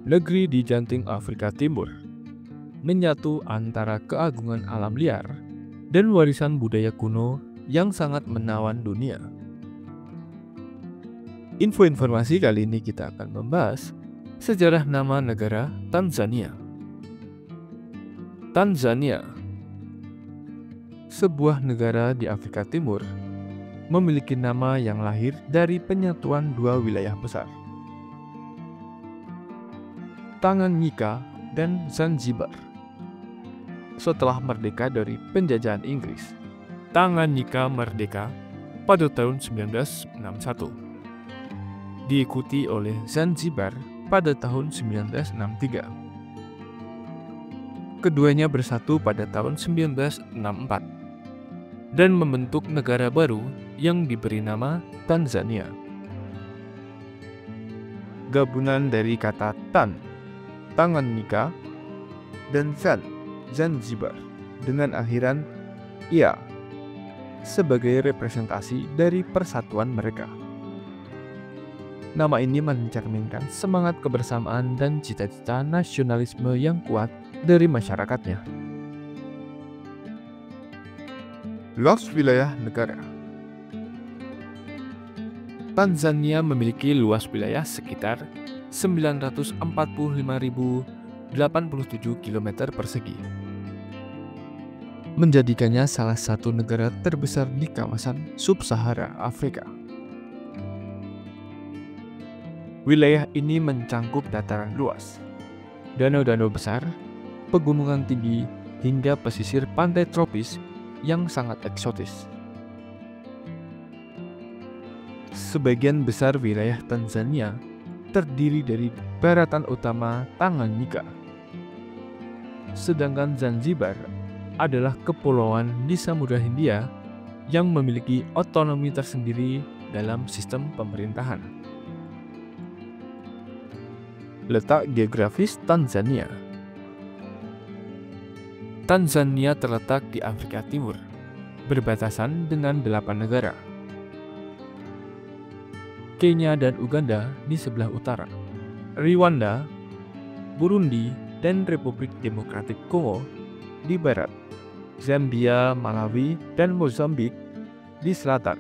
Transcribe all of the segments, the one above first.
Negeri di jantung Afrika Timur, menyatu antara keagungan alam liar dan warisan budaya kuno yang sangat menawan dunia. Informasi kali ini kita akan membahas sejarah nama negara Tanzania. Tanzania, sebuah negara di Afrika Timur, memiliki nama yang lahir dari penyatuan dua wilayah besar, Tanganyika dan Zanzibar. Setelah merdeka dari penjajahan Inggris, Tanganyika merdeka pada tahun 1961, diikuti oleh Zanzibar pada tahun 1963. Keduanya bersatu pada tahun 1964 dan membentuk negara baru yang diberi nama Tanzania. Gabungan dari kata Tanganyika, dan Zanzibar dengan akhiran ia sebagai representasi dari persatuan mereka. Nama ini mencerminkan semangat kebersamaan dan cita-cita nasionalisme yang kuat dari masyarakatnya. Luas wilayah negara. Tanzania memiliki luas wilayah sekitar 945.087 km persegi, menjadikannya salah satu negara terbesar di kawasan Sub-Sahara Afrika. Wilayah ini mencangkup dataran luas, danau-danau besar, pegunungan tinggi, hingga pesisir pantai tropis yang sangat eksotis. Sebagian besar wilayah Tanzania terdiri dari daratan utama Tanganyika, sedangkan Zanzibar adalah kepulauan di Samudra Hindia yang memiliki otonomi tersendiri dalam sistem pemerintahan. Letak geografis Tanzania. Tanzania terletak di Afrika Timur, berbatasan dengan 8 negara. Kenya dan Uganda di sebelah utara, Rwanda, Burundi, dan Republik Demokratik Kongo di barat, Zambia, Malawi, dan Mozambik di selatan,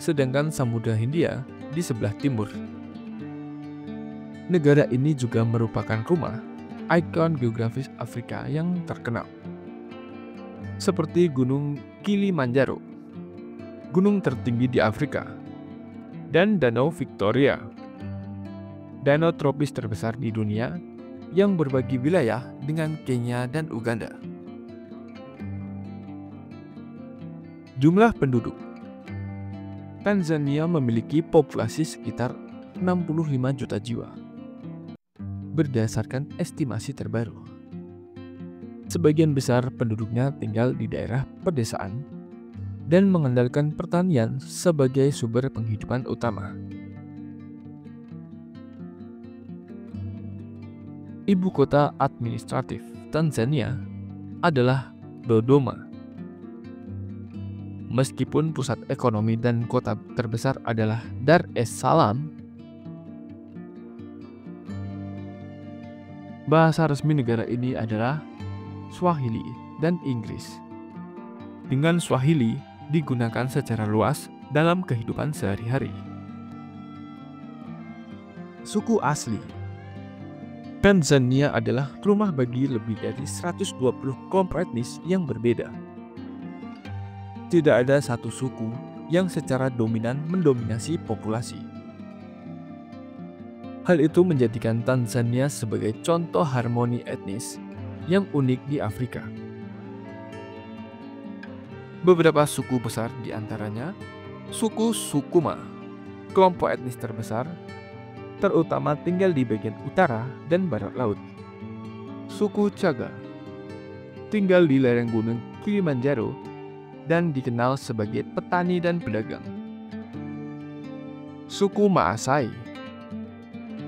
sedangkan Samudra Hindia di sebelah timur. Negara ini juga merupakan rumah ikon geografis Afrika yang terkenal, seperti Gunung Kilimanjaro, gunung tertinggi di Afrika, dan Danau Victoria, danau tropis terbesar di dunia yang berbagi wilayah dengan Kenya dan Uganda. Jumlah penduduk. Tanzania memiliki populasi sekitar 65 juta jiwa, berdasarkan estimasi terbaru. Sebagian besar penduduknya tinggal di daerah pedesaan dan mengandalkan pertanian sebagai sumber penghidupan utama. Ibu kota administratif Tanzania adalah Dodoma. Meskipun pusat ekonomi dan kota terbesar adalah Dar es Salaam, bahasa resmi negara ini adalah Swahili dan Inggris. Dengan Swahili digunakan secara luas dalam kehidupan sehari-hari. Suku asli. Tanzania adalah rumah bagi lebih dari 120 kelompok etnis yang berbeda. Tidak ada satu suku yang secara dominan mendominasi populasi. Hal itu menjadikan Tanzania sebagai contoh harmoni etnis yang unik di Afrika. Beberapa suku besar di antaranya suku Sukuma, kelompok etnis terbesar, terutama tinggal di bagian utara dan barat laut. Suku Chaga, tinggal di lereng gunung Kilimanjaro dan dikenal sebagai petani dan pedagang. Suku Maasai,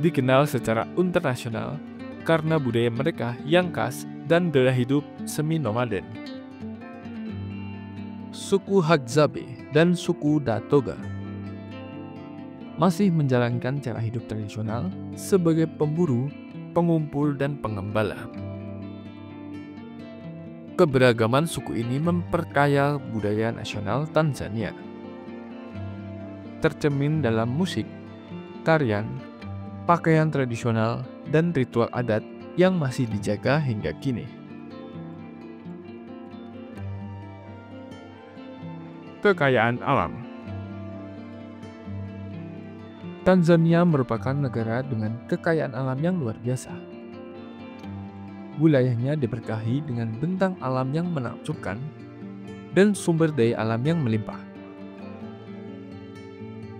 dikenal secara internasional karena budaya mereka yang khas dan gaya hidup semi-nomaden. Suku Hadzabe dan suku Datoga, masih menjalankan cara hidup tradisional sebagai pemburu, pengumpul, dan pengembala. Keberagaman suku ini memperkaya budaya nasional Tanzania, tercermin dalam musik, tarian, pakaian tradisional, dan ritual adat yang masih dijaga hingga kini. Kekayaan alam. Tanzania merupakan negara dengan kekayaan alam yang luar biasa. Wilayahnya diberkahi dengan bentang alam yang menakjubkan dan sumber daya alam yang melimpah.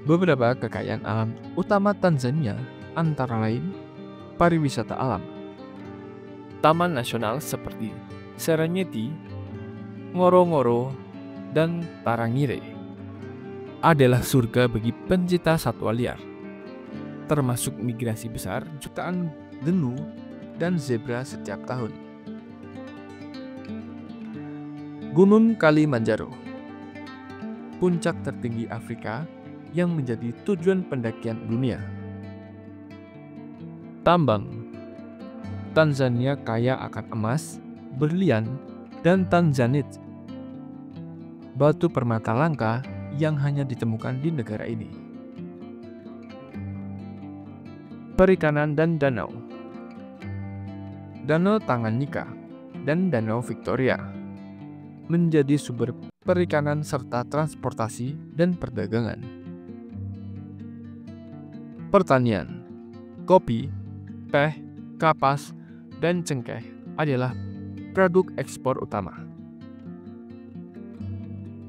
Beberapa kekayaan alam utama Tanzania antara lain pariwisata alam. Taman nasional seperti Serengeti, Ngorongoro, dan Tarangire adalah surga bagi pencinta satwa liar, termasuk migrasi besar jutaan genu dan zebra setiap tahun. Gunung Kilimanjaro, puncak tertinggi Afrika yang menjadi tujuan pendakian dunia. Tambang. Tanzania kaya akan emas, berlian, dan tanzanite, batu permata langka yang hanya ditemukan di negara ini. Perikanan dan danau. Danau Tanganyika dan Danau Victoria menjadi sumber perikanan serta transportasi dan perdagangan. Pertanian. Kopi, teh, kapas, dan cengkeh adalah produk ekspor utama.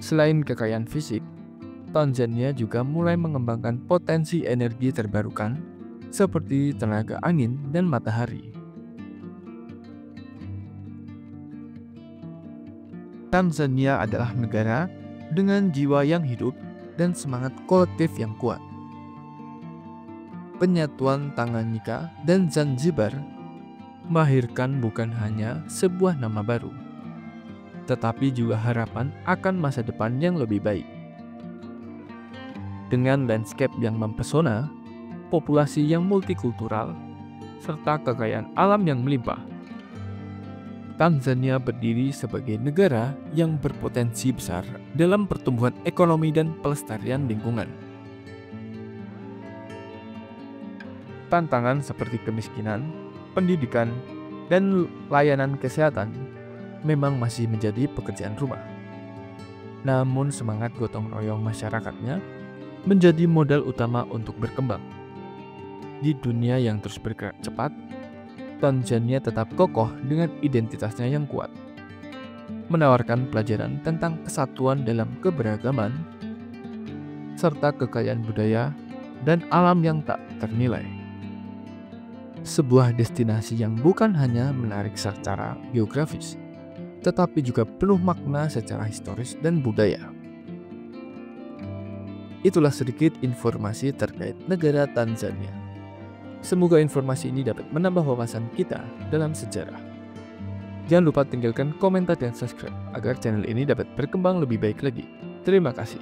Selain kekayaan fisik, Tanzania juga mulai mengembangkan potensi energi terbarukan seperti tenaga angin dan matahari. Tanzania adalah negara dengan jiwa yang hidup dan semangat kolektif yang kuat. Penyatuan Tanganyika dan Zanzibar melahirkan bukan hanya sebuah nama baru, tetapi juga harapan akan masa depan yang lebih baik. Dengan landscape yang mempesona, populasi yang multikultural, serta kekayaan alam yang melimpah, Tanzania berdiri sebagai negara yang berpotensi besar dalam pertumbuhan ekonomi dan pelestarian lingkungan. Tantangan seperti kemiskinan, pendidikan, dan layanan kesehatan memang masih menjadi pekerjaan rumah. Namun semangat gotong royong masyarakatnya menjadi modal utama untuk berkembang. Di dunia yang terus bergerak cepat, Tanzania tetap kokoh dengan identitasnya yang kuat, menawarkan pelajaran tentang kesatuan dalam keberagaman, serta kekayaan budaya dan alam yang tak ternilai. Sebuah destinasi yang bukan hanya menarik secara geografis, tetapi juga penuh makna secara historis dan budaya. Itulah sedikit informasi terkait negara Tanzania. Semoga informasi ini dapat menambah wawasan kita dalam sejarah. Jangan lupa tinggalkan komentar dan subscribe agar channel ini dapat berkembang lebih baik lagi. Terima kasih.